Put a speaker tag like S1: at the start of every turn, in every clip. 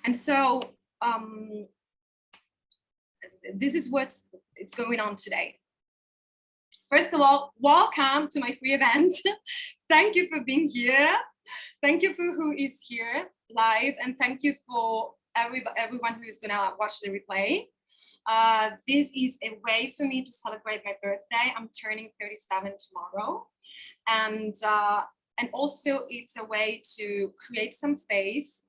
S1: And so this is what's going on today. First of all, welcome to my free event. Thank you for being here. Thank you for who is here live, and thank you for everyone who is gonna watch the replay. This is a way for me to celebrate my birthday. I'm turning 37 tomorrow, and also it's a way to create some space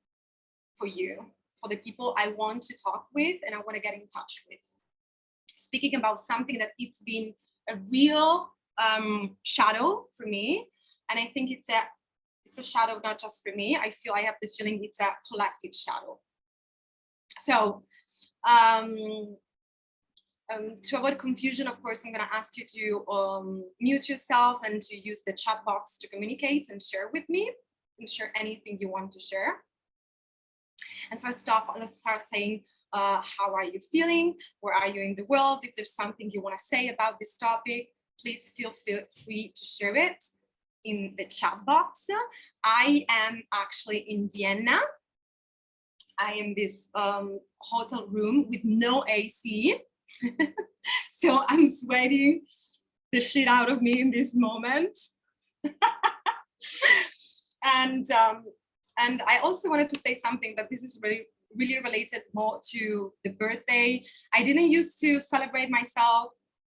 S1: for you, for the people I want to talk with and I want to get in touch with. Speaking about something that it's been a real shadow for me, and I think it's a shadow not just for me. I have the feeling it's a collective shadow. So to avoid confusion, of course, I'm going to ask you to mute yourself and to use the chat box to communicate and share with me and share anything you want to share. And first off, let's start saying, how are you feeling? Where are you in the world? If there's something you want to say about this topic, please feel free to share it in the chat box. I am actually in Vienna. I am in this hotel room with no AC. So I'm sweating the shit out of me in this moment. And I also wanted to say something, but this is really related more to the birthday. I didn't used to celebrate myself.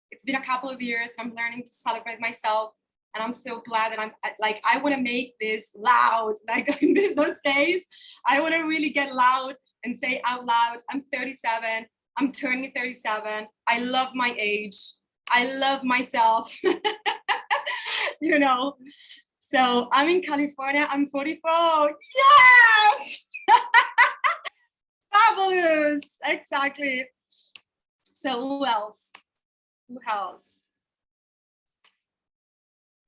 S1: It's been a couple of years. I'm learning to celebrate myself. And I'm so glad that I want to make this loud, like in those days. I want to really get loud and say out loud, I'm 37. I'm turning 37. I love my age. I love myself. You know. So I'm in California. I'm 44. Yes! Fabulous. Exactly. So who else? Who else?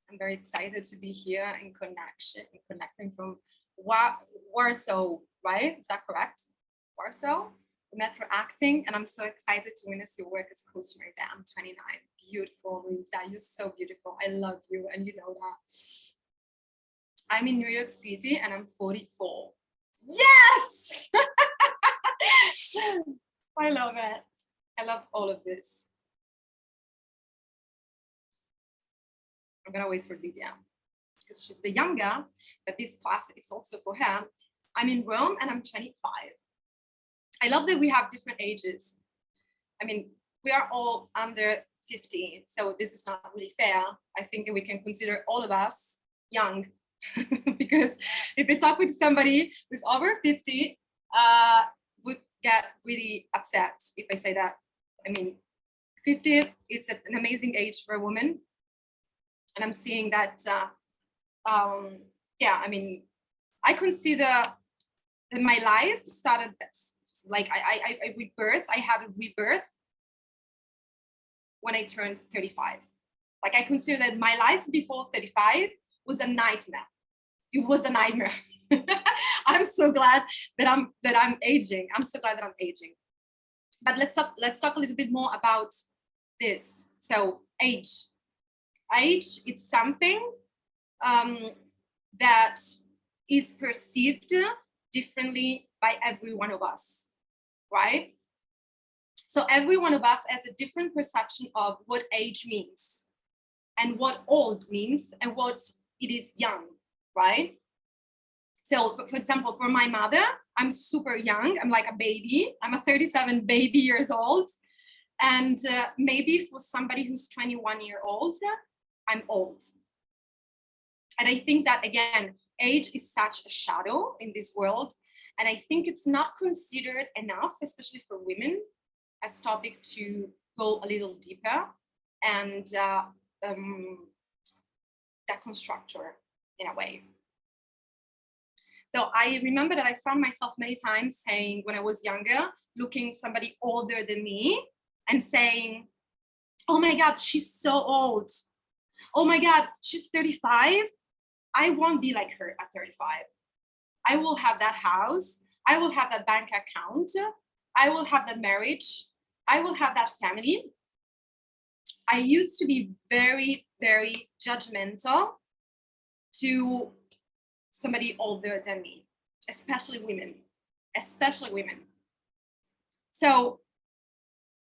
S1: I'm very excited to be here in connecting from Warsaw, right? Is that correct? Warsaw? We met for acting, and I'm so excited to witness your work as Coach Marita. I'm 29. Beautiful, Marita. You're so beautiful. I love you, and you know that. I'm in New York City and I'm 44. Yes! I love it. I love all of this. I'm gonna wait for Lydia because she's the younger, but this class is also for her. I'm in Rome and I'm 25. I love that we have different ages. I mean, we are all under 50, so this is not really fair. I think that we can consider all of us young. Because if you talk with somebody who's over 50, would get really upset if I say that. I mean, 50, it's an amazing age for a woman. And I'm seeing that, yeah, I mean, I consider that my life started like I rebirth. I had a rebirth when I turned 35. Like I consider that my life before 35 was a nightmare. It was a nightmare. I'm so glad that I'm aging. I'm so glad that I'm aging. But let's talk a little bit more about this. So age, it's something that is perceived differently by every one of us, right? So every one of us has a different perception of what age means and what old means and what it is young, right? So for example, for my mother, I'm super young. I'm like a baby. I'm a 37 baby years old. And maybe for somebody who's 21 years old, I'm old. And I think that, again, age is such a shadow in this world. And I think it's not considered enough, especially for women, as topic to go a little deeper and deconstruct her in a way. So I remember that I found myself many times saying, when I was younger, looking somebody older than me and saying, oh my God, she's so old. Oh my God, she's 35. I won't be like her at 35. I will have that house. I will have that bank account. I will have that marriage. I will have that family. I used to be very, very judgmental to somebody older than me, especially women, especially women. So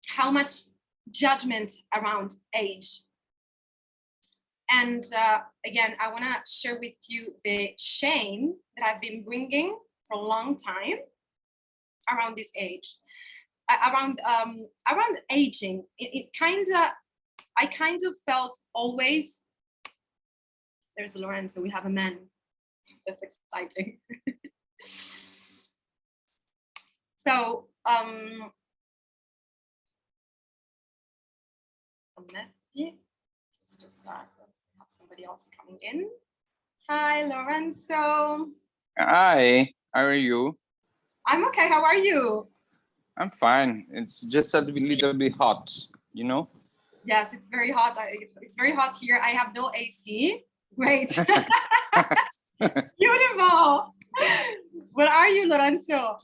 S1: how much judgment around age. And again, I want to share with you the shame that I've been bringing for a long time around this age, around aging. I kind of felt always. There's Lorenzo. We have a man. That's exciting. So just a sec. Have somebody else coming in. Hi, Lorenzo.
S2: Hi, how are you?
S1: I'm okay. How are you?
S2: I'm fine. It's just a little bit hot, you know?
S1: Yes, it's very hot. It's very hot here. I have no AC. Great. Beautiful. Where are you, Lorenzo?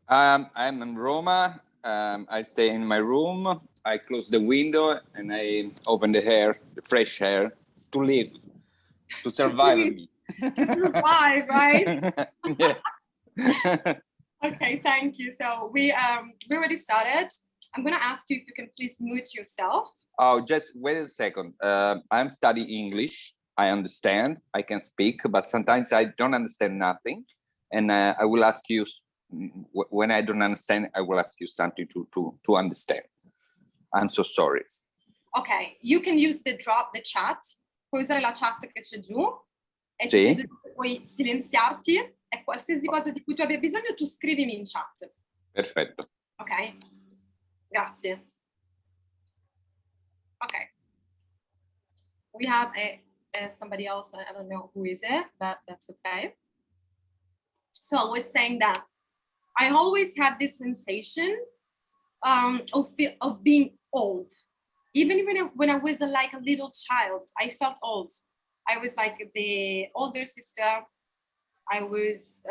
S2: I'm in Roma. I stay in my room. I close the window and I open the air, the fresh air, to live, to survive me.
S1: To survive, right?
S2: Yeah.
S1: Okay, thank you. So we already started. I'm gonna ask you if you can please mute yourself.
S2: Oh, just wait a second. I'm studying English. I understand. I can speak, but sometimes I don't understand nothing. And I will ask you, when I don't understand, I will ask you something to understand. I'm so sorry.
S1: Ok, you can use the chat. Puoi usare la chat che c'è giù e
S2: Sì.
S1: puoi silenziarti e qualsiasi cosa di cui tu abbia bisogno tu scrivimi in chat.
S2: Perfetto.
S1: Ok, grazie. Ok. We have somebody else, I don't know who is it, but that's okay. So I was saying that I always had this sensation of being old. Even when I was like a little child, I felt old. I was like the older sister. I was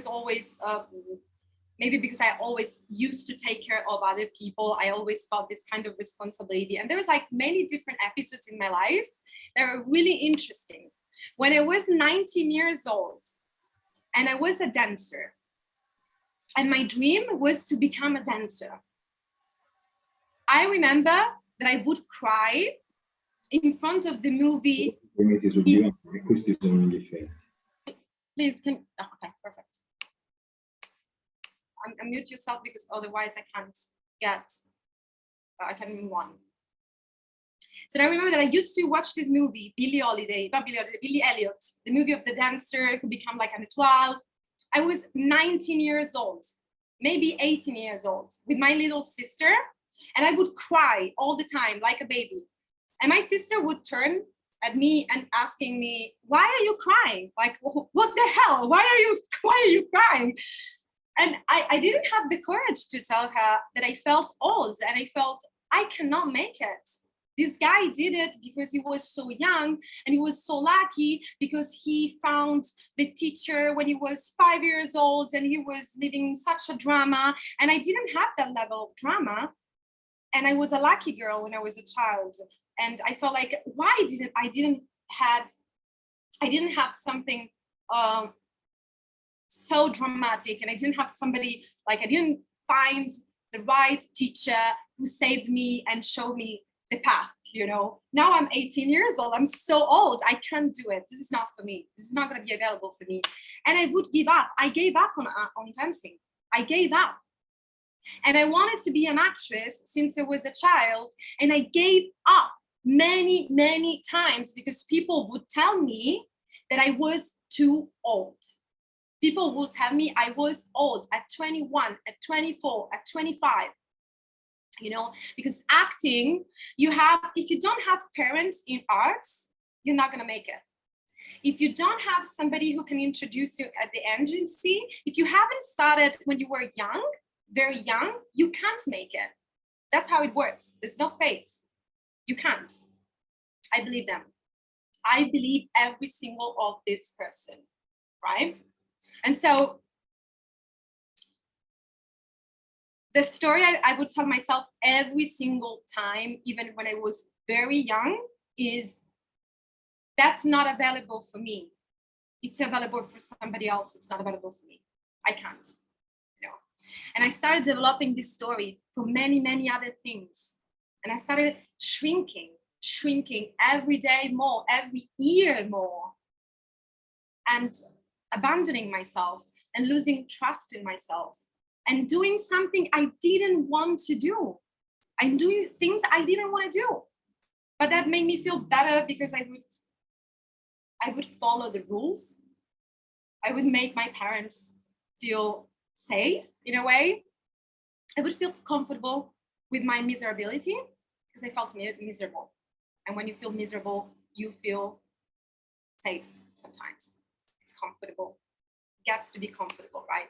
S1: always maybe because I always used to take care of other people, I always felt this kind of responsibility. And there was like many different episodes in my life that were really interesting. When I was 19 years old and I was a dancer, and my dream was to become a dancer. I remember that I would cry in front of the movie. Please, okay, perfect. Unmute yourself because otherwise I can't move on. So I remember that I used to watch this movie, Billy Elliot, the movie of the dancer who become like an étoile. I was 19 years old, maybe 18 years old, with my little sister, and I would cry all the time like a baby. And my sister would turn at me and asking me, "Why are you crying? Like, what the hell? Why are you crying?" And I didn't have the courage to tell her that I felt old and I felt I cannot make it. This guy did it because he was so young and he was so lucky because he found the teacher when he was 5 years old and he was living such a drama. And I didn't have that level of drama. And I was a lucky girl when I was a child. And I felt like, why I didn't have something so dramatic, and I didn't have somebody, like I didn't find the right teacher who saved me and showed me the path, you know. Now I'm 18 years old, I'm so old, I can't do it. This is not for me. This is not going to be available for me. And I would give up. I gave up on dancing. I gave up. And I wanted to be an actress since I was a child, and I gave up many, many times because people would tell me that I was too old. People will tell me I was old at 21, at 24, at 25, you know, because acting, if you don't have parents in arts, you're not going to make it. If you don't have somebody who can introduce you at the agency, if you haven't started when you were young, very young, you can't make it. That's how it works. There's no space. You can't. I believe them. I believe every single of this person, right? And so the story I would tell myself every single time, even when I was very young, is that's not available for me. it's available for somebody else, it's not available for me. I can't, you know. And I started developing this story for many, many other things. And I started shrinking every day more, every year more, and abandoning myself and losing trust in myself and doing something I didn't want to do. I'm doing things I didn't want to do, but that made me feel better because I would follow the rules. I would make my parents feel safe in a way. I would feel comfortable with my miserability because I felt miserable. And when you feel miserable, you feel safe sometimes. It's comfortable. It gets to be comfortable, right?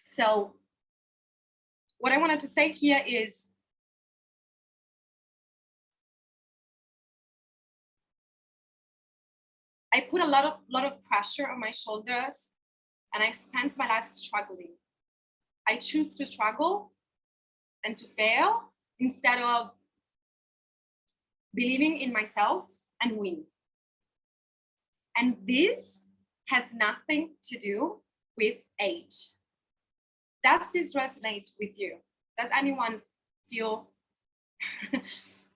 S1: So what I wanted to say here is I put a lot of pressure on my shoulders, and I spent my life struggling. I choose to struggle and to fail instead of believing in myself and win. And this has nothing to do with age. Does this resonate with you? Does anyone feel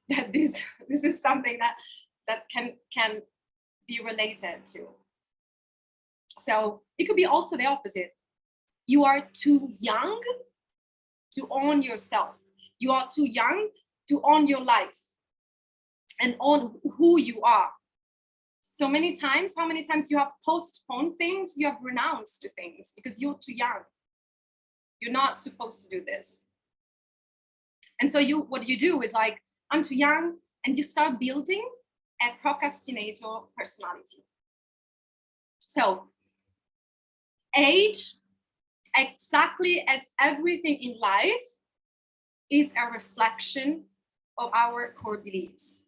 S1: that this is something that can be related to? So it could be also the opposite. You are too young to own yourself. You are too young to own your life and own who you are. So many times, how many times you have postponed things, you have renounced things because you're too young. You're not supposed to do this. And so what you do is like, I'm too young, and you start building a procrastinator personality. So age, exactly as everything in life, is a reflection of our core beliefs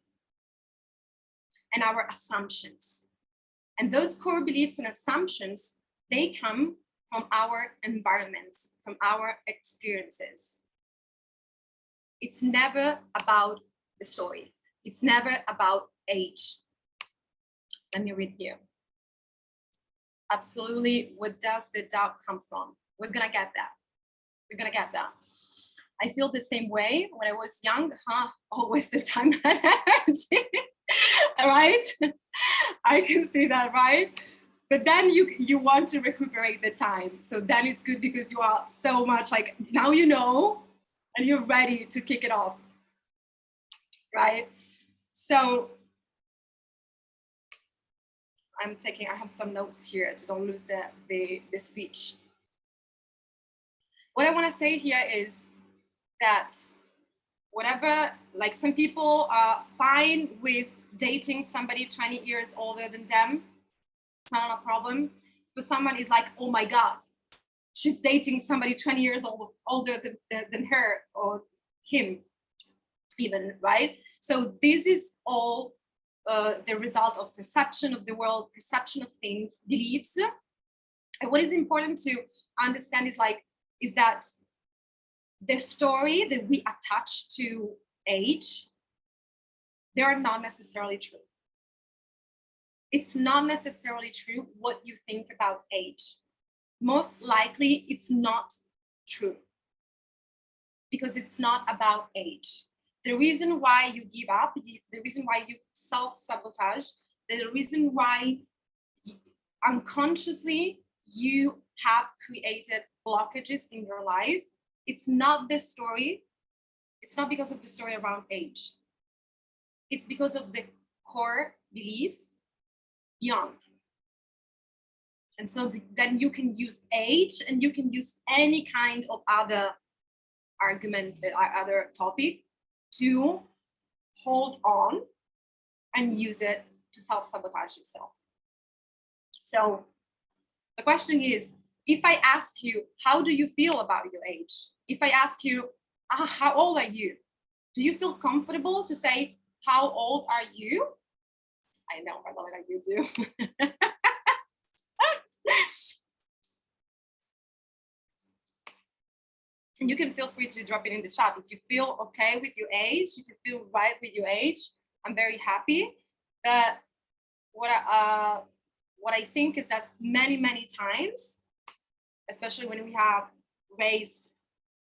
S1: and our assumptions. And those core beliefs and assumptions, they come from our environment, from our experiences. It's never about the story. It's never about age. Let me read you. Absolutely, where does the doubt come from? We're gonna get that. We're gonna get that. I feel the same way when I was young, always the time and energy, right? I can see that, right? But then you want to recuperate the time. So then it's good because you are so much like, now you know, and you're ready to kick it off, right? So I have some notes here to don't lose the speech. What I want to say here is that whatever, like some people are fine with dating somebody 20 years older than them. It's not a problem. For someone is like, oh my God, she's dating somebody 20 years older than her or him even, right? So this is all the result of perception of the world, perception of things, beliefs. And what is important to understand is that the story that we attach to age, they are not necessarily true. It's not necessarily true what you think about age. Most likely it's not true because it's not about age. The reason why you give up, the reason why you self-sabotage, the reason why unconsciously you have created blockages in your life, it's not the story. It's not because of the story around age. It's because of the core belief beyond. And so then you can use age and you can use any kind of other argument, other topic to hold on and use it to self-sabotage yourself. So the question is, if I ask you, how do you feel about your age? If I ask you, how old are you? Do you feel comfortable to say, how old are you? I know, Marlena, you do. And you can feel free to drop it in the chat. If you feel okay with your age, if you feel right with your age, I'm very happy. But what what I think is that many times, especially when we have raised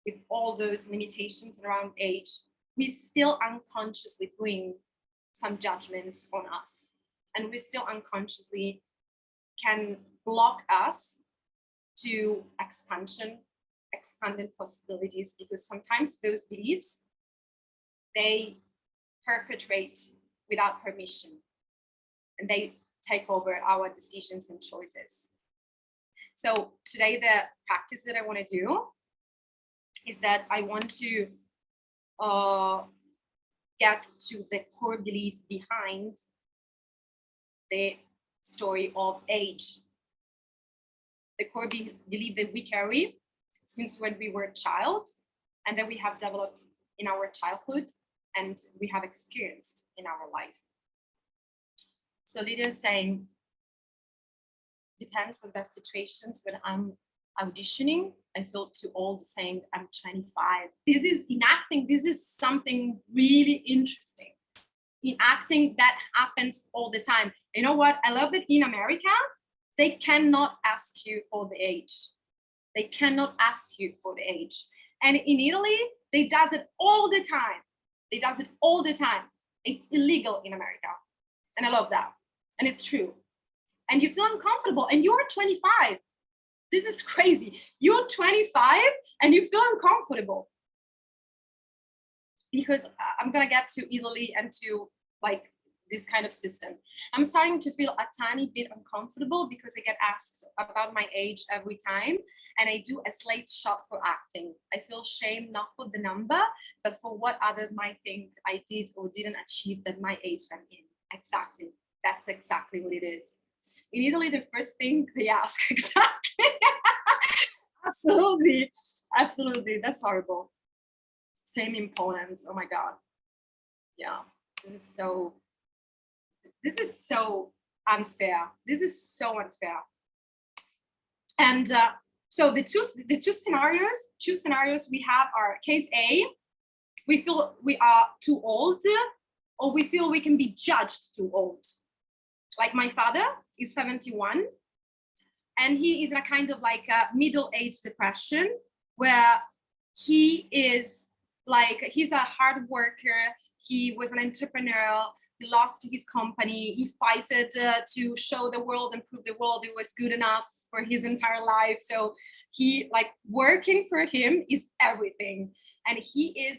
S1: with all those limitations around age, we still unconsciously bring some judgment on us, and we still unconsciously can block us to expanded possibilities, because sometimes those beliefs, they perpetrate without permission, and they take over our decisions and choices. So today, the practice that I want to do is that I want to get to the core belief behind the story of age, the core belief that we carry since when we were a child, and that we have developed in our childhood and we have experienced in our life. So Lydia is saying, depends on the situations. When I'm auditioning, I feel too old, saying I'm 25. This is in acting, this is something really interesting. In acting, that happens all the time. You know what? I love that in America, they cannot ask you for the age. They cannot ask you for the age. And in Italy, they does it all the time. They does it all the time. It's illegal in America. And I love that. And it's true. And you feel uncomfortable, and you're 25. This is crazy. You're 25 and you feel uncomfortable. Because I'm gonna get to Italy and to like this kind of system. I'm starting to feel a tiny bit uncomfortable because I get asked about my age every time, and I do a slate shot for acting. I feel shame not for the number, but for what others might think I did or didn't achieve at my age I'm in. Exactly. That's exactly what it is. In Italy, the first thing they ask, exactly. Absolutely. That's horrible. Same in Poland. Oh my God. Yeah, this is so unfair. This is so unfair. And so the two scenarios we have are: case A, we feel we are too old, or we feel we can be judged too old. Like my father is 71, and he is in a kind of like a middle-age depression, where he is like, he's a hard worker, he was an entrepreneur, he lost his company, he fighted to show the world and prove the world it was good enough for his entire life. So he, like, working for him is everything, and he is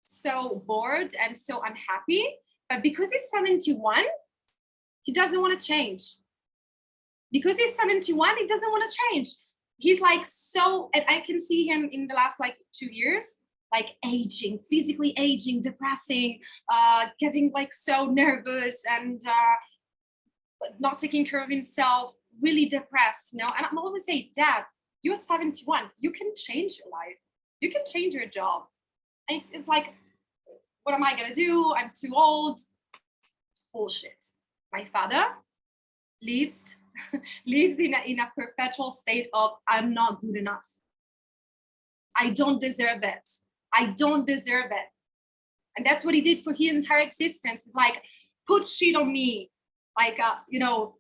S1: so bored and so unhappy. But because he's 71, he doesn't want to change. Because he's 71, he doesn't want to change. He's like so, and I can see him in the last like 2 years, like aging, physically aging, depressing, getting like so nervous and not taking care of himself, really depressed, you know. And I'm always saying, Dad, you're 71, you can change your life, you can change your job. And it's like, what am I gonna do? I'm too old. Bullshit. My father lives in a perpetual state of, I'm not good enough. I don't deserve it. I don't deserve it. And that's what he did for his entire existence. It's like, put shit on me. Like, you know,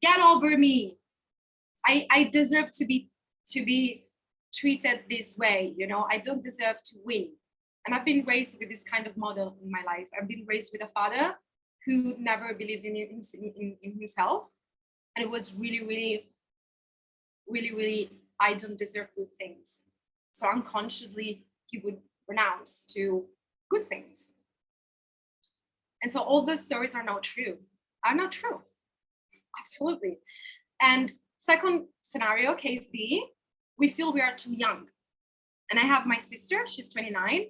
S1: get over me. I deserve to be treated this way. You know, I don't deserve to win. And I've been raised with this kind of model in my life. I've been raised with a father who never believed in himself. And it was really, I don't deserve good things. So unconsciously, he would renounce to good things. And so all those stories are not true. Absolutely. And second scenario, case B, we feel we are too young. And I have my sister, she's 29,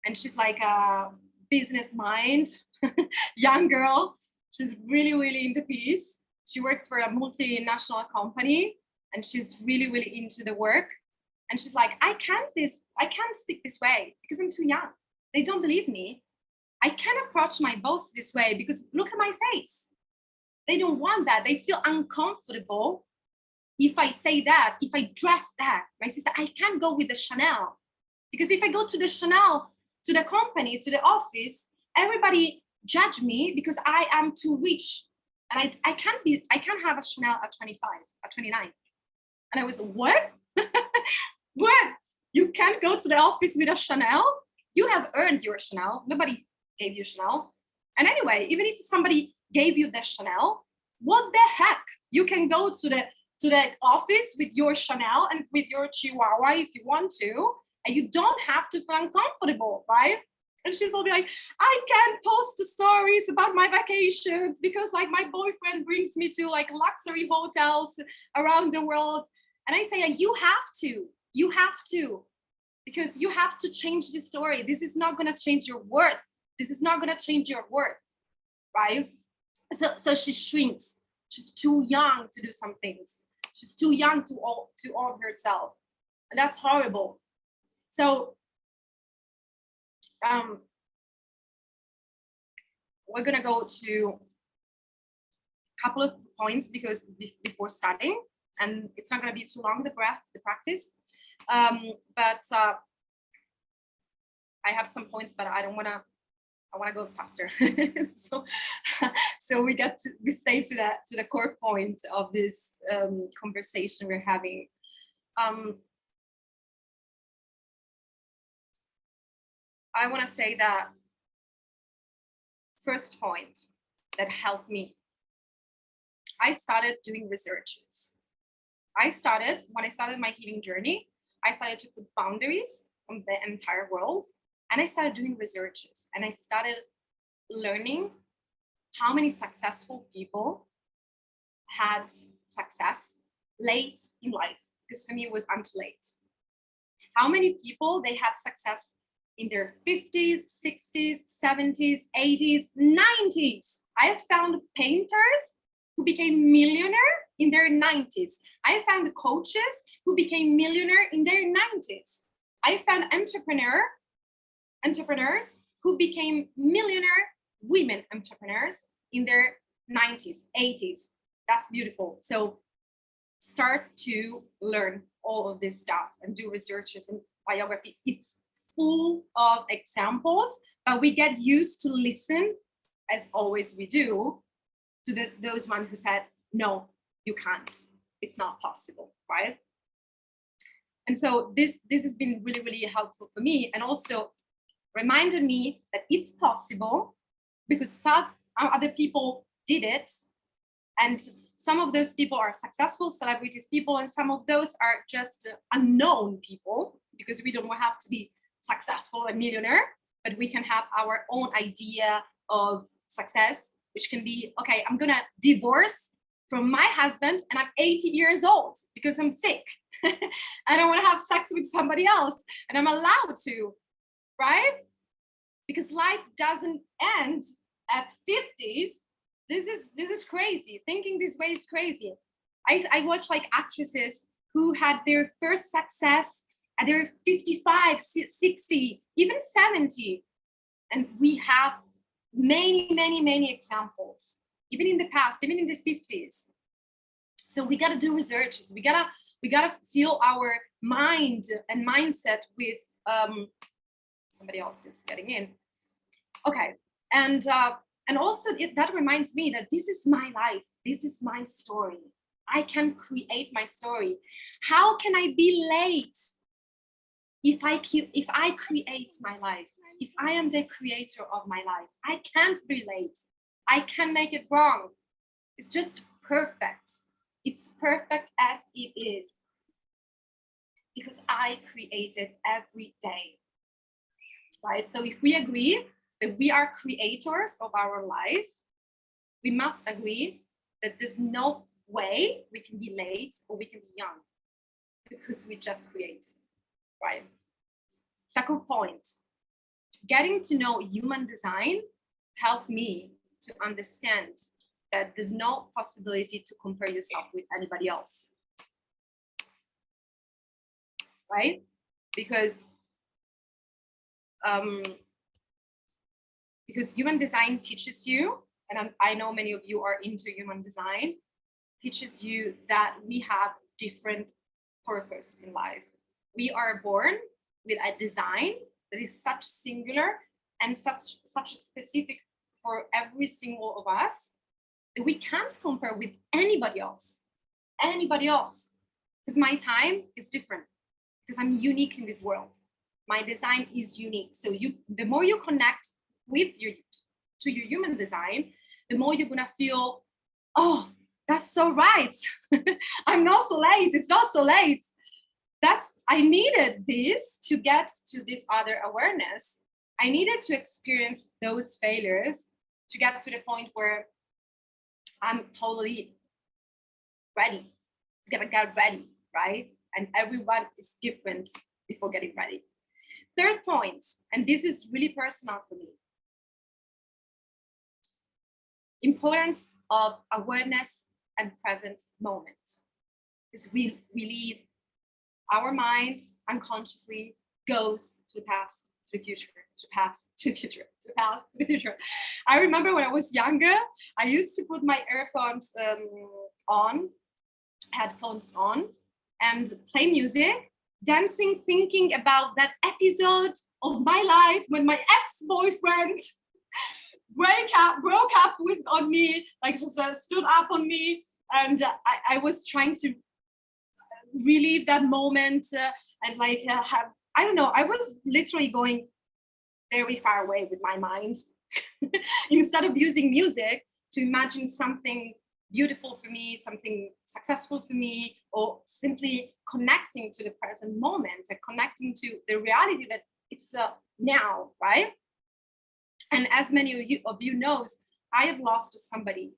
S1: and she's like a business mind, young girl. She's really into peace. She works for a multinational company, and she's really into the work. And she's like, I can't speak this way because I'm too young. They don't believe me. I can't approach my boss this way because look at my face. They don't want that. They feel uncomfortable if I say that, if I dress that. My sister, I can't go with the Chanel because if I go to the Chanel, to the company, to the office, everybody judge me because I am too rich And I can't have a Chanel at 25, at 29. And I was, what? What? You can't go to the office with a Chanel? You have earned your Chanel. Nobody gave you Chanel. And anyway, even if somebody gave you the Chanel, what the heck? You can go to the office with your Chanel and with your Chihuahua if you want to, and you don't have to feel uncomfortable, right? And she's all be like, I can't post the stories about my vacations because like my boyfriend brings me to like luxury hotels around the world. And I say, like, you have to, because you have to change the story. This is not going to change your worth. This is not going to change your worth, right? So she shrinks. She's too young to do some things. She's too young to own herself. And that's horrible. So we're going to go to a couple of points because before starting, and it's not going to be too long, the practice. But I have some points, but I want to go faster. so we stay to the core point of this conversation we're having. I want to say that first point that helped me. I started doing researches. When I started my healing journey, I started to put boundaries on the entire world, and I started doing researches, and I started learning how many successful people had success late in life, because for me it was until late. How many people they had success in their 50s, 60s, 70s, 80s, 90s. I have found painters who became millionaire in their 90s. I have found coaches who became millionaire in their 90s. I found entrepreneurs who became millionaire women entrepreneurs in their 90s, 80s. That's beautiful. So start to learn all of this stuff and do researches and biography. It's full of examples, but we get used to listen, as always we do, to those ones who said, no, you can't. It's not possible, right? And so this has been really, really helpful for me, and also reminded me that it's possible because some other people did it, and some of those people are successful celebrities people, and some of those are just unknown people, because we don't have to be successful and millionaire, but we can have our own idea of success, which can be, okay, I'm gonna divorce from my husband and I'm 80 years old because I'm sick. I don't want to have sex with somebody else, and I'm allowed to, right? Because life doesn't end at 50s. This is crazy. Thinking this way is crazy. I watch like actresses who had their first success at their 55, 60, even 70. And we have many examples, even in the past, even in the 50s. So we gotta do researches. We gotta fill our mind and mindset with somebody else is getting in. Okay, and also that reminds me that this is my life. This is my story. I can create my story. How can I be late if I create my life? If I am the creator of my life, I can't be late. I can make it wrong. It's just perfect. It's perfect as it is, because I create it every day, right? So if we agree that we are creators of our life, we must agree that there's no way we can be late or we can be young, because we just create, right? Second point, getting to know human design helped me to understand that there's no possibility to compare yourself with anybody else, right? Because human design teaches you, and I know many of you are into human design, teaches you that we have different purpose in life. We are born with a design that is such singular and such a specific for every single of us, that we can't compare with anybody else, because my time is different, because I'm unique in this world. My design is unique. So the more you connect with your human design, the more you're gonna feel, oh, that's so right. I'm not so late. It's not so late. I needed this to get to this other awareness. I needed to experience those failures to get to the point where I'm totally ready. Gotta get ready, right? And everyone is different before getting ready. Third point, and this is really personal for me, importance of awareness and present moment. Because we leave, our mind unconsciously goes to the past, to the future, to the past, to the future, to the past, to the future. I remember when I was younger, I used to put my headphones on, and play music, dancing, thinking about that episode of my life when my ex-boyfriend broke up on me, like just stood up on me, and I was trying to relive that moment and like have, I don't know, I was literally going very far away with my mind instead of using music to imagine something beautiful for me, something successful for me, or simply connecting to the present moment and connecting to the reality that it's now, right? And as many of you knows, I have lost somebody.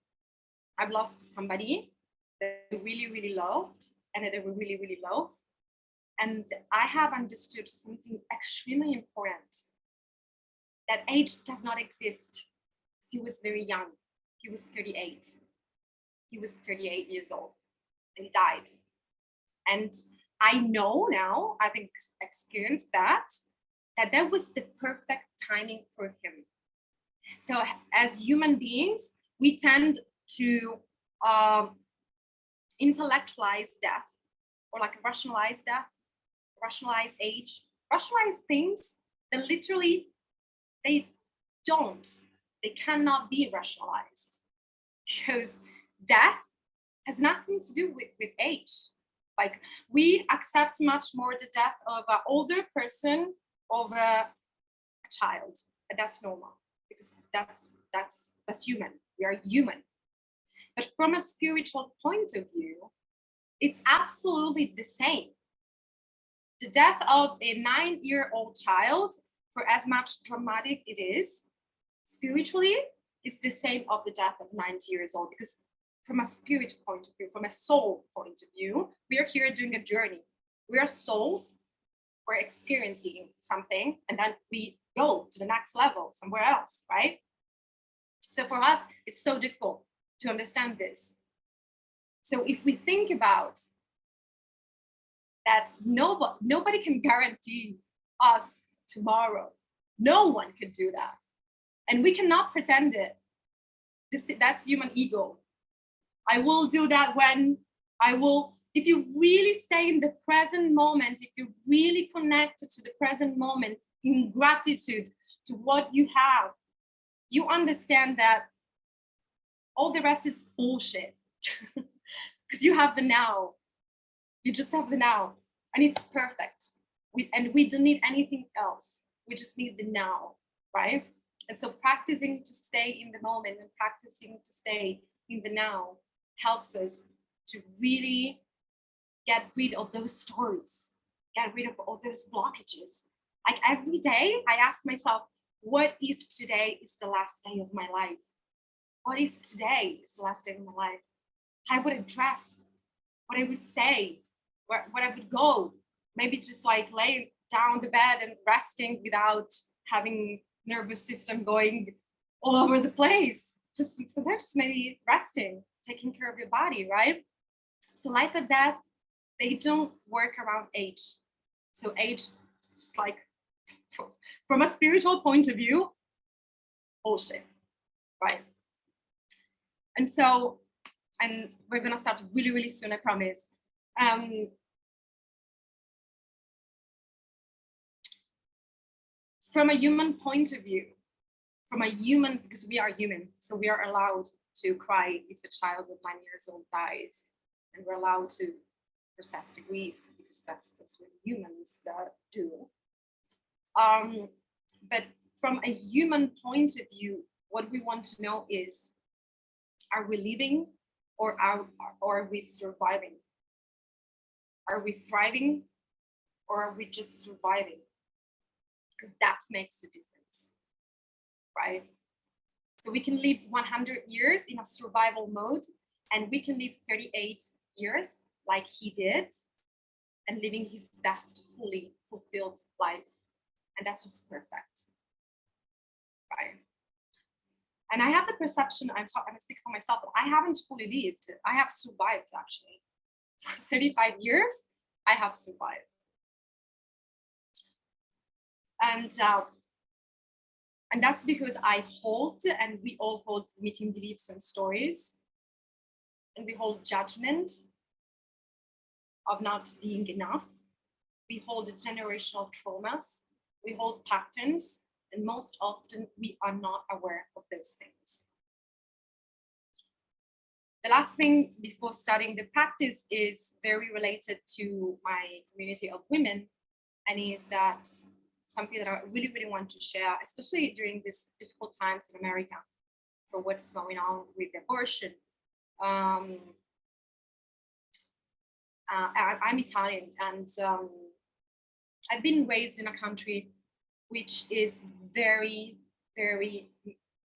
S1: I've lost somebody that I really, really loved and that I really, really love. And I have understood something extremely important, that age does not exist. He was very young. He was 38. He was 38 years old and he died. And I know now, I've experienced that was the perfect timing for him. So as human beings, we tend to intellectualize death, or like rationalize death, rationalize age, rationalize things that literally they cannot be rationalized, because death has nothing to do with age. Like, we accept much more the death of an older person over a child, and that's normal, because that's human. We are human. But from a spiritual point of view, it's absolutely the same. The death of a 9-year-old child, for as much dramatic it is, spiritually, it's the same of the death of 90 years old, because from a spirit point of view, from a soul point of view, we are here doing a journey. We are souls, we're experiencing something, and then we go to the next level somewhere else, right? So for us, it's so difficult to understand this. So if we think about that, nobody can guarantee us tomorrow. No one could do that. And we cannot pretend it. That's human ego. I will do that when I will. If you really stay in the present moment, if you really connect to the present moment in gratitude to what you have, you understand that all the rest is bullshit. Because you have the now. You just have the now, and it's perfect. We don't need anything else. We just need the now, right? And so practicing to stay in the moment and practicing to stay in the now helps us to really get rid of those stories, get rid of all those blockages. Like, every day I ask myself, what if today is the last day of my life? What if today is the last day of my life? How would I dress? What I would say? Where I would go? Maybe just like lay down the bed and resting without having nervous system going all over the place. Just sometimes just maybe resting, taking care of your body, right? So life and death, they don't work around age. So age is just like, from a spiritual point of view, bullshit, right? And so, and we're gonna start really, really soon, I promise. From a human point of view, because we are human, so we are allowed to cry if a child of 9 years old dies, and we're allowed to process the grief because that's what humans do. But from a human point of view, what we want to know is, are we living or are we surviving? Are we thriving or are we just surviving? Because that makes the difference, right? So we can live 100 years in a survival mode, and we can live 38 years like he did and living his best, fully fulfilled life. And that's just perfect, right? And I have the perception, I'm gonna speak for myself, but I haven't fully lived. I have survived, actually. For 35 years, I have survived. And that's because I hold, and we all hold, limiting beliefs and stories. And we hold judgment of not being enough. We hold generational traumas. We hold patterns. And most often, we are not aware of those things. The last thing before starting the practice is very related to my community of women, and is that something that I really, really want to share, especially during these difficult times in America for what's going on with abortion. I'm Italian, and I've been raised in a country which is very, very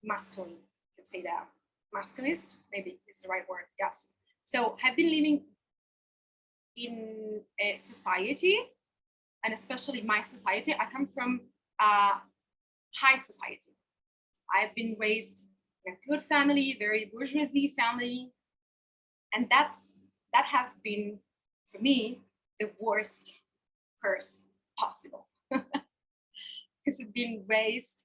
S1: masculine. You could say that. Masculinist, maybe it's the right word, yes. So I've been living in a society, and especially my society. I come from a high society. I've been raised in a good family, very bourgeoisie family. And that has been, for me, the worst curse possible. Because I've been raised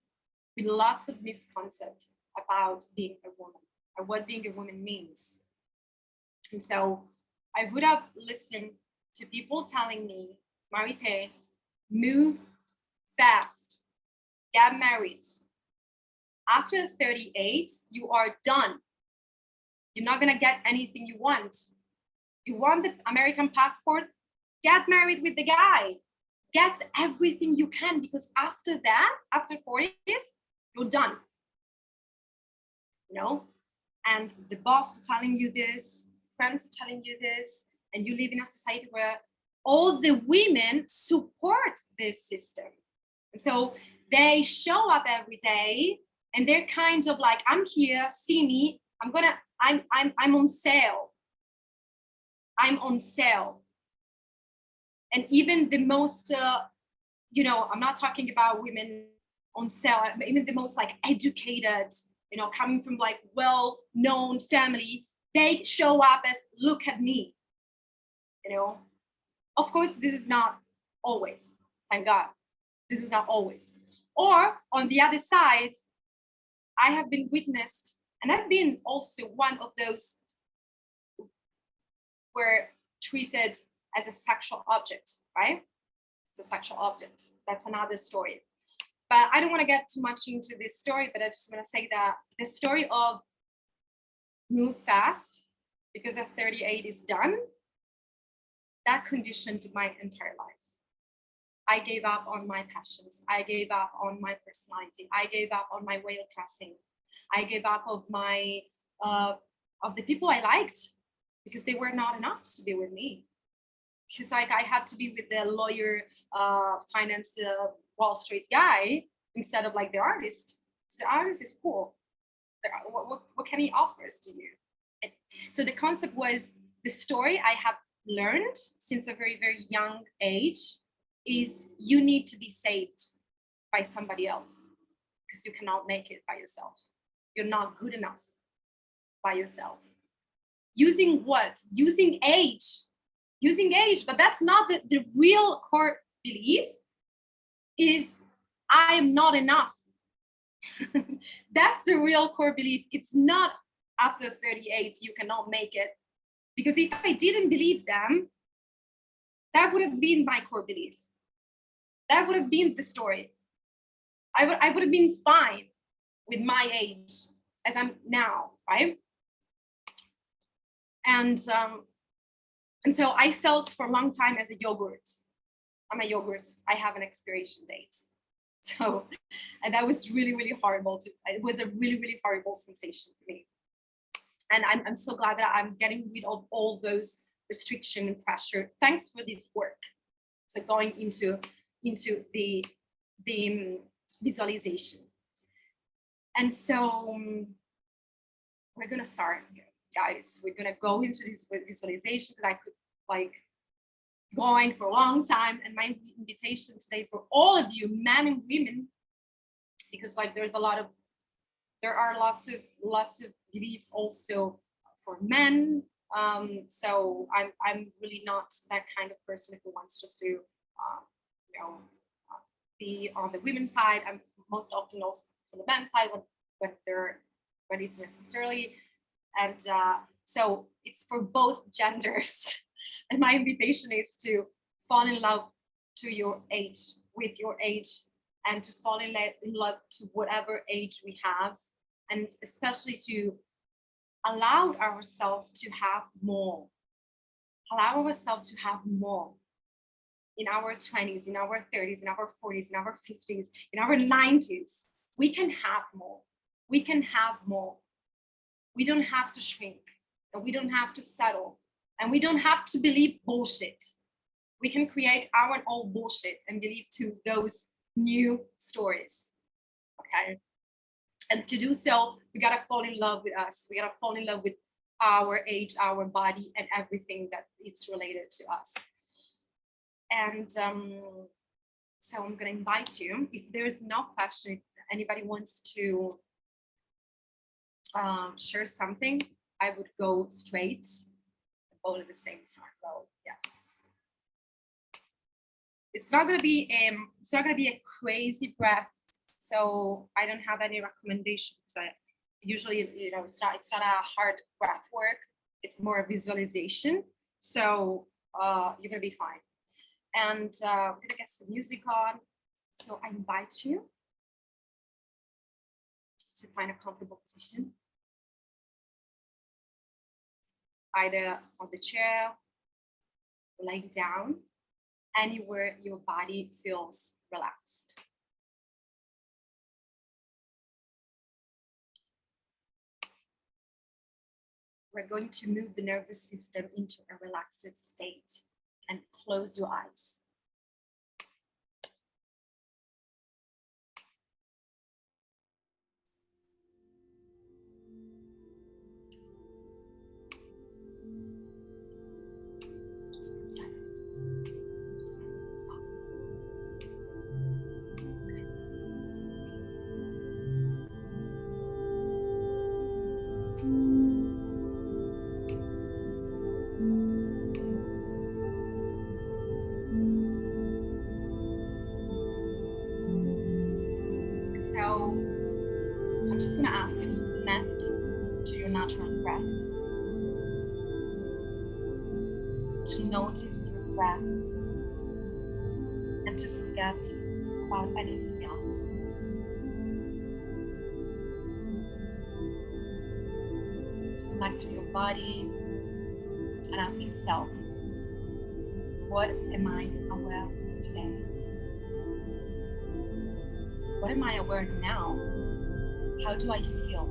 S1: with lots of misconceptions about being a woman and what being a woman means. And so I would have listened to people telling me, Marite, move fast, get married. After 38, you are done. You're not gonna get anything you want. You want the American passport? Get married with the guy. Get everything you can, because after that, after 40 years, you're done. You know? And the boss is telling you this, friends are telling you this, and you live in a society where all the women support this system. And so they show up every day and they're kind of like, I'm here, see me, I'm on sale. I'm on sale. And even the most, I'm not talking about women on sale, even the most like educated, coming from like well-known family, they show up as, look at me, Of course, this is not always, thank God, this is not always. Or on the other side, I have been witnessed, and I've been also one of those who were treated as a sexual object, right? It's a sexual object. That's another story. But I don't want to get too much into this story, but I just want to say that the story of move fast because at 38 is done, that conditioned my entire life. I gave up on my passions. I gave up on my personality. I gave up on my way of dressing. I gave up of my of the people I liked because they were not enough to be with me. Because like I had to be with the lawyer, finance, Wall Street guy instead of like the artist. So the artist is cool. What can he offer to you? And so the concept was the story I have learned since a very, very young age is you need to be saved by somebody else because you cannot make it by yourself. You're not good enough by yourself. Using what? Using age. Using age, but that's not the real core belief is I am not enough. That's the real core belief. It's not after 38 you cannot make it. Because if I didn't believe them, that would have been my core belief. That would have been the story. I would have been fine with my age as I'm now, right? And so I felt for a long time as a yogurt. I'm a yogurt. I have an expiration date. So, and that was really, really horrible. It was a really, really horrible sensation for me. And I'm so glad that I'm getting rid of all those restriction and pressure. Thanks for this work. So going into the visualization. And so we're gonna start, guys. We're gonna go into this visualization that I could like going for a long time. And my invitation today for all of you, men and women, because like there are lots of beliefs also for men. So I'm really not that kind of person who wants just to be on the women's side. I'm most often also on the men's side when it's necessarily. And so it's for both genders. And my invitation is to fall in love to your age, with your age, and to fall in love to whatever age we have, and especially to allow ourselves to have more. Allow ourselves to have more in our 20s, in our 30s, in our 40s, in our 50s, in our 90s. We can have more. We can have more. We don't have to shrink, and we don't have to settle, and we don't have to believe bullshit. We can create our own bullshit and believe to those new stories. Okay. And to do so, we gotta fall in love with us. We gotta fall in love with our age, our body, and everything that it's related to us. And so I'm gonna invite you, if there is no question, if anybody wants to share something, I would go straight, both at the same time. So yes, it's not gonna be a crazy breath. So I don't have any recommendations. I usually, it's not a hard breath work. It's more a visualization. So you're gonna be fine. And I'm gonna get some music on. So I invite you to find a comfortable position, either on the chair, or laying down, anywhere your body feels relaxed. We're going to move the nervous system into a relaxed state, and close your eyes. Just one second. Just stop. So I'm just going to ask you to connect to your natural breath, to notice your breath, and to forget about anything else. To connect to your body and ask yourself, what am I aware of today? What am I aware now? How do I feel?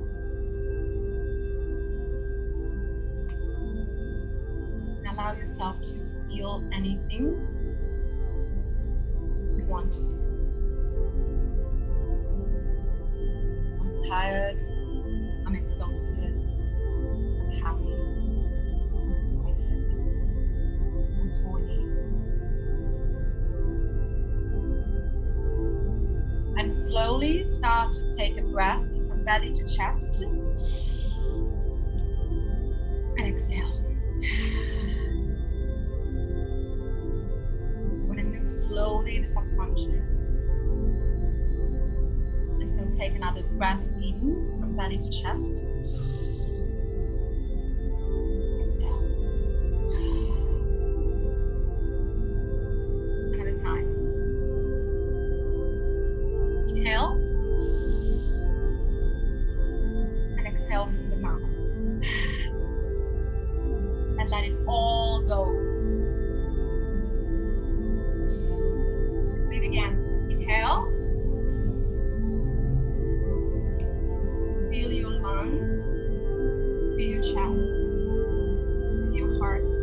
S1: And allow yourself to feel anything you want to feel. I'm tired, I'm exhausted, I'm happy, I'm excited, I'm horny. And slowly start to take a breath from belly to chest and exhale. We're going to move slowly the subconscious. And so take another breath in from belly to chest. Exhale. Another time. Inhale and exhale from the mouth. rest with your heart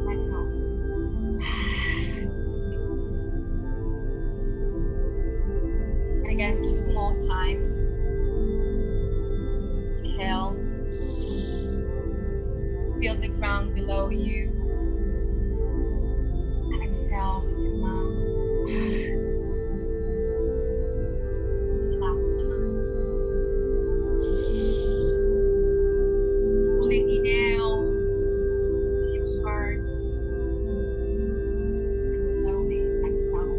S1: right now. And again, 2 more times. Inhale. Feel the ground below you. And exhale from your mouth. Last time. Fully inhale with your heart. And slowly exhale.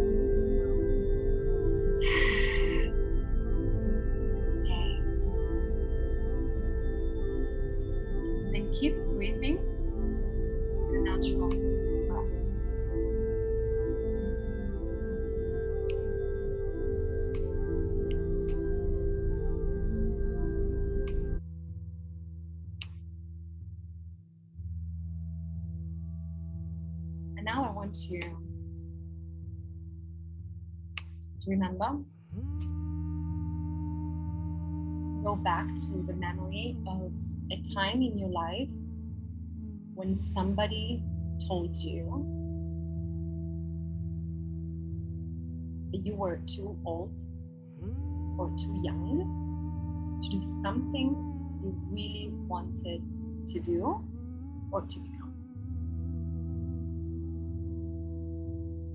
S1: And stay. And keep breathing your natural breath. And now I want you to remember, go back to the memory of a time in your life when somebody told you that you were too old or too young to do something you really wanted to do or to become.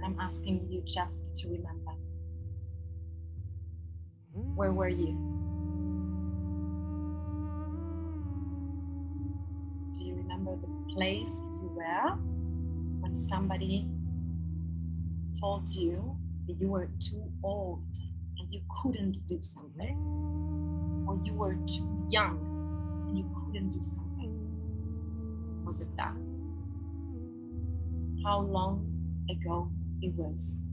S1: I'm asking you just to remember. Where were you? Do you remember the place you were when somebody told you that you were too old and you couldn't do something? Or you were too young and you couldn't do something because of that? How long ago it was?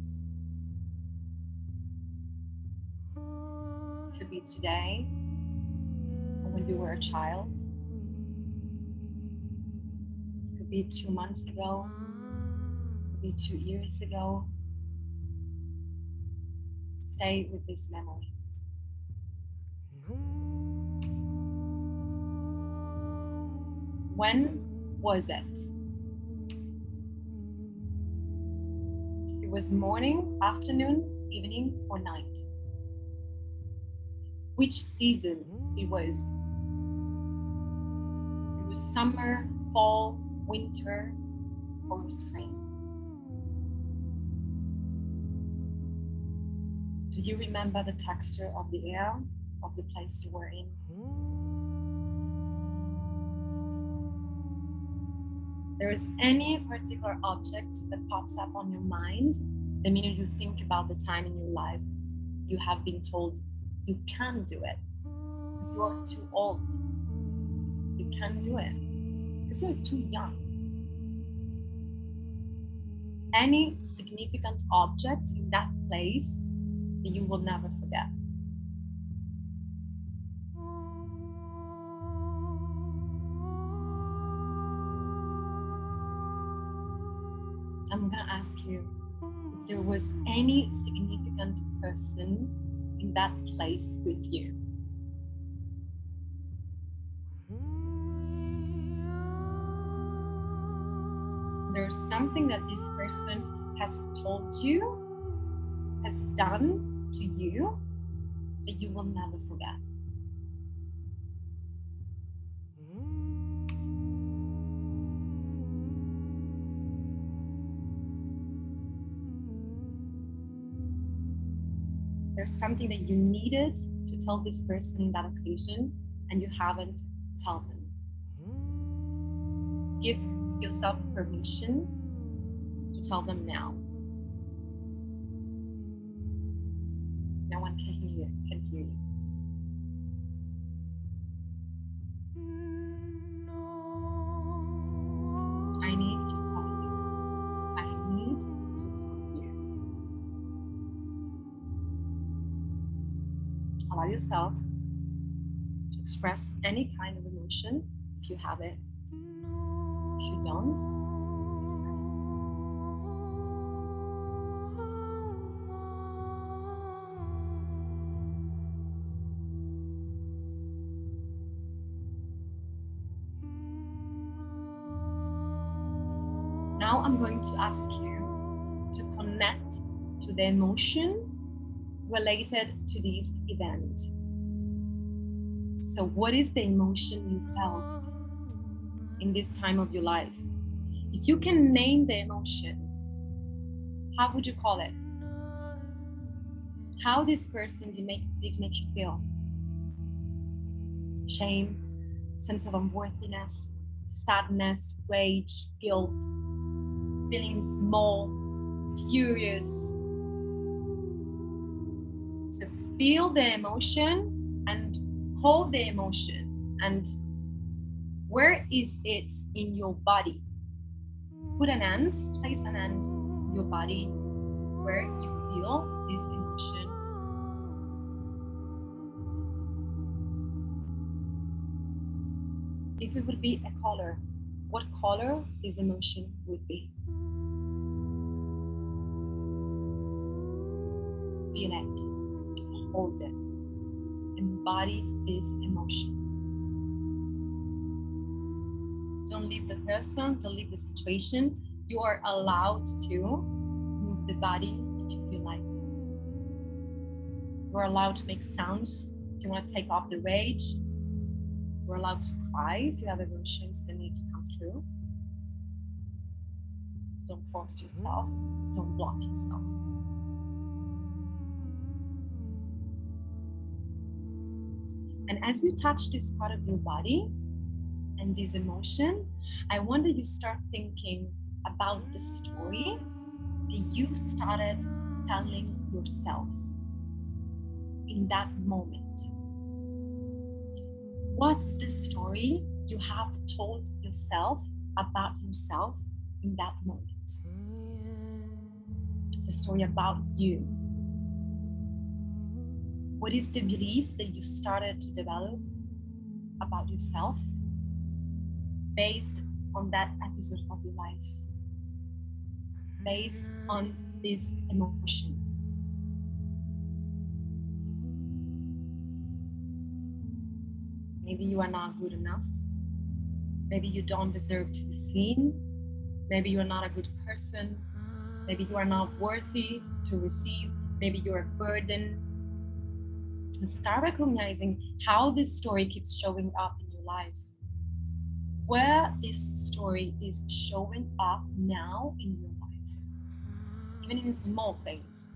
S1: It could be today, or when you were a child. It could be 2 months ago, it could be 2 years ago. Stay with this memory. When was it? It was morning, afternoon, evening, or night? Which season it was? It was summer, fall, winter, or spring? Do you remember the texture of the air of the place you were in? There is any particular object that pops up on your mind the minute you think about the time in your life you have been told you can't do it because you are too old. You can't do it because you're too young. Any significant object in that place that you will never forget. I'm gonna ask you if there was any significant person in that place with you. There's something that this person has told you, has done to you, that you will never forget. There's something that you needed to tell this person in that occasion and you haven't told them. Give yourself permission to tell them now. No one can hear you. I need to tell you. I need to tell you. Allow yourself to express any kind of emotion if you have it. If you don't, it's perfect. Now I'm going to ask you to connect to the emotion related to this event. So what is the emotion you felt in this time of your life? If you can name the emotion, how would you call it? How this person did make you feel? Shame, sense of unworthiness, sadness, rage, guilt, feeling small, furious. So feel the emotion and call the emotion, and where is it in your body? Put an end, place an end in your body where you feel this emotion. If it would be a color, what color this emotion would be? Feel it, hold it, embody this emotion. Don't leave the person, don't leave the situation. You are allowed to move the body if you feel like. You're allowed to make sounds if you want to take off the rage. You're allowed to cry if you have emotions that need to come through. Don't force yourself, don't block yourself. And as you touch this part of your body and this emotion, I want that you start thinking about the story that you started telling yourself in that moment. What's the story you have told yourself about yourself in that moment? The story about you. What is the belief that you started to develop about yourself based on that episode of your life? Based on this emotion? Maybe you are not good enough. Maybe you don't deserve to be seen. Maybe you are not a good person. Maybe you are not worthy to receive. Maybe you're a burden. And start recognizing how this story keeps showing up in your life. Where this story is showing up now in your life. Even in small things.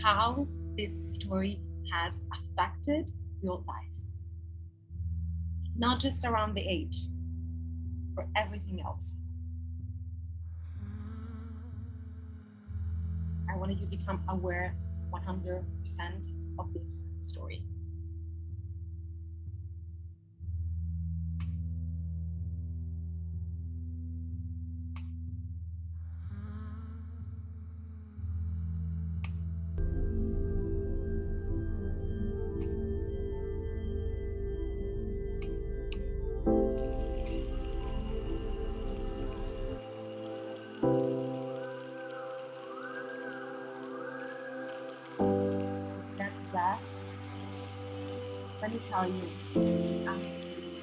S1: How this story has affected your life. Not just around the age, for everything else. I want you to become aware 100% of this story. That's breath. Let me tell you, ask you,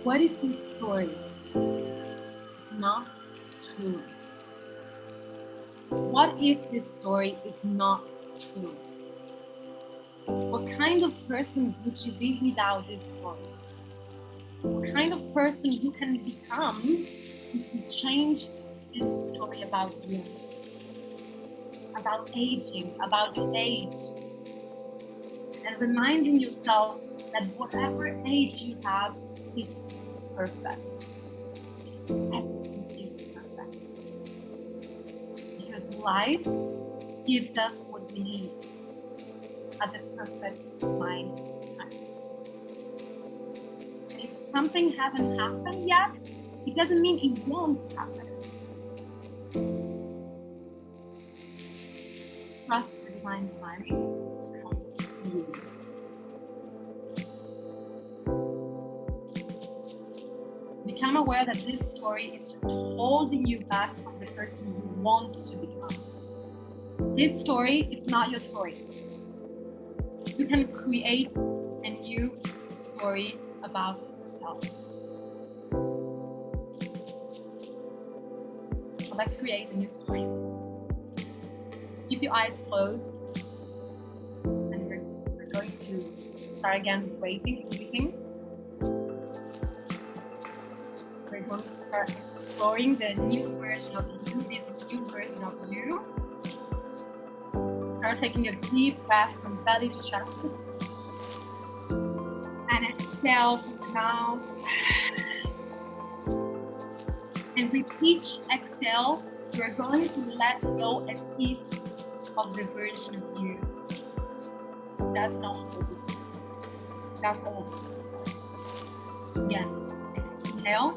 S1: what if this story is not true? What if this story is not true? What kind of person would you be without this story? What kind of person you can become if you change this story about you? About aging, about your age, and reminding yourself that whatever age you have, it's perfect. Everything is perfect. Because life gives us what we need at the perfect time. And if something hasn't happened yet, it doesn't mean it won't happen. Trust the divine timing to come to you. Become aware that this story is just holding you back from the person you want to become. This story is not your story. You can create a new story about yourself. So let's create a new story. Keep your eyes closed, and we're going to start again waiting, breathing. We're going to start exploring the new version of you, this new version of you. Start taking a deep breath from belly to chest. And exhale from the mouth. And with each exhale, you're going to let go a piece of the version of you. That's not all. That's all. Again, inhale.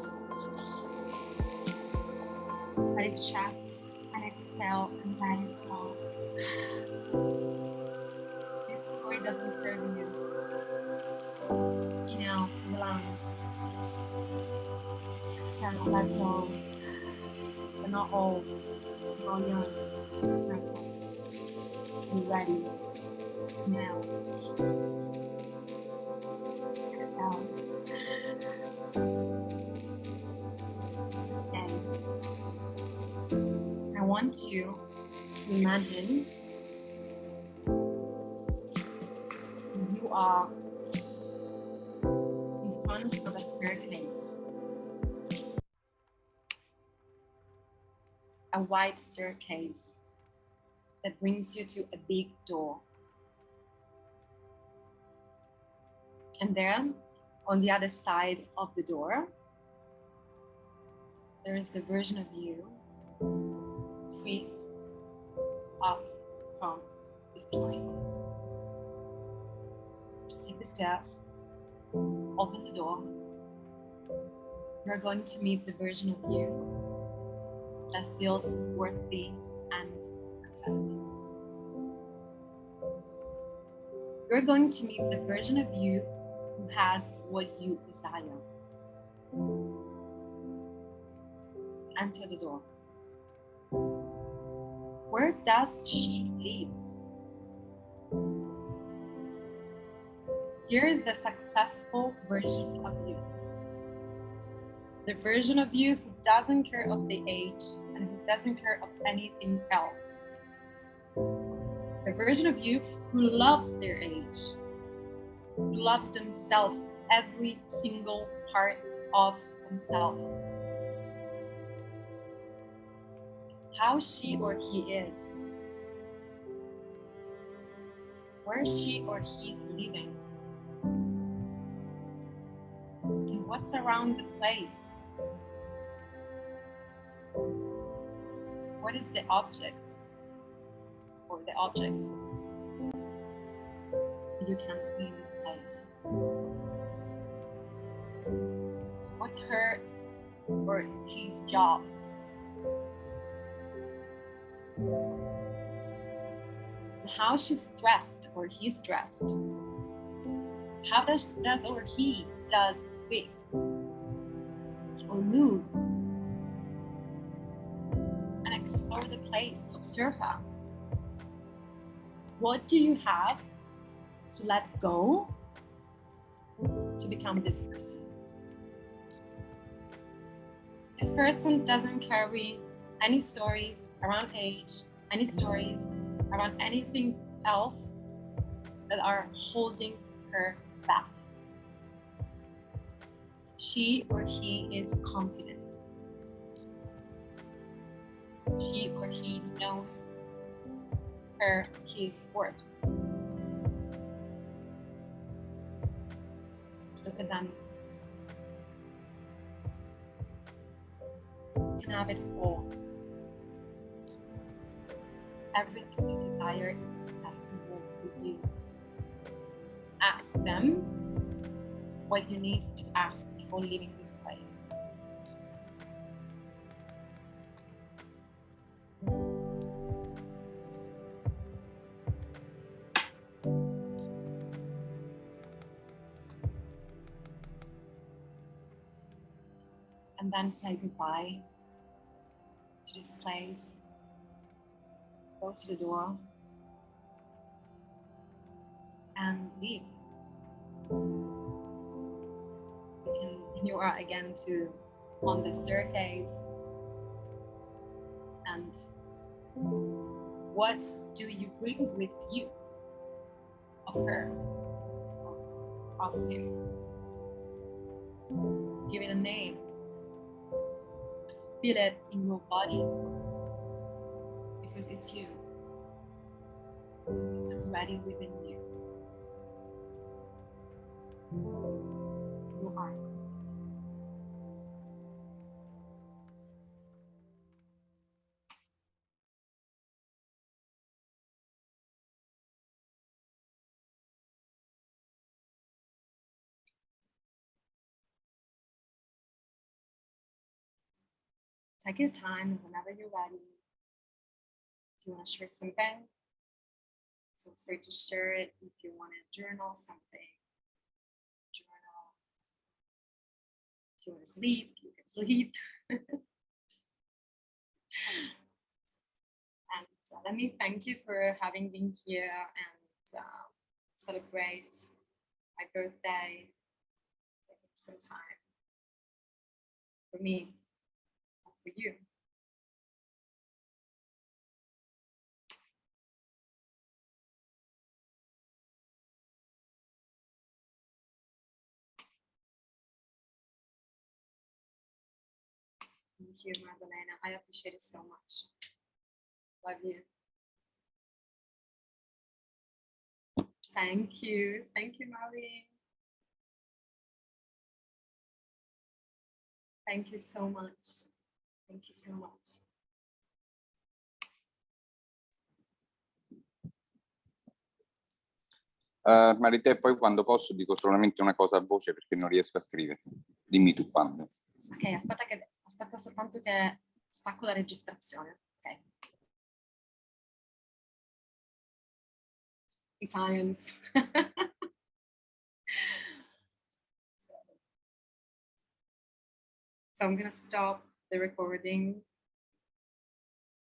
S1: Belly to chest. And exhale and let it go. This story doesn't serve you. Relax. And let go. You're not old. You're not young. You're not old. You're ready. Now. Exhale. Stay. I want you to imagine you are in front of a staircase. A wide staircase that brings you to a big door. And there, on the other side of the door, there is the version of you free up from this story. Take the steps, open the door. You're going to meet the version of you that feels worthy and perfect. You're going to meet the version of you who has what you desire. Enter the door. Where does she live? Here is the successful version of you. The version of you who doesn't care of the age and who doesn't care of anything else. The version of you who loves their age, who loves themselves, every single part of themselves. How she or he is. Where she or he is living. And what's around the place? What is the object or the objects that you can see in this place? What's her or his job? How she's dressed or he's dressed? How does or he does speak or move? And explore the place, observe her. What do you have to let go to become this person? This person doesn't carry any stories around age, any stories around anything else that are holding her back. She or he is confident. She or he knows his worth. Look at them. You can have it all. Everything you desire is accessible to you. Ask them what you need to ask before leaving this place. And then say goodbye to this place. Go to the door and leave. You are again on the staircase. And what do you bring with you of her, of him? Give it a name. Feel it in your body, because it's you. It's already within you. You are complete. Take your time, and whenever you're ready, if you want to share something, feel free to share it. If you want to journal something, journal. If you want to sleep, you can sleep. And let me thank you for having been here and celebrate my birthday, taking some time for me and for you. Thank you, Magdalena. I appreciate it so much. Love you. Thank you. Thank you, Marlene. Thank you so much. Thank you so much.
S2: Marite, poi quando posso dico solamente una cosa a voce perché non riesco a scrivere. Dimmi tu quando.
S1: Ok, aspetta soltanto che stacco la registrazione. Ok. Italians. So I'm gonna stop the recording.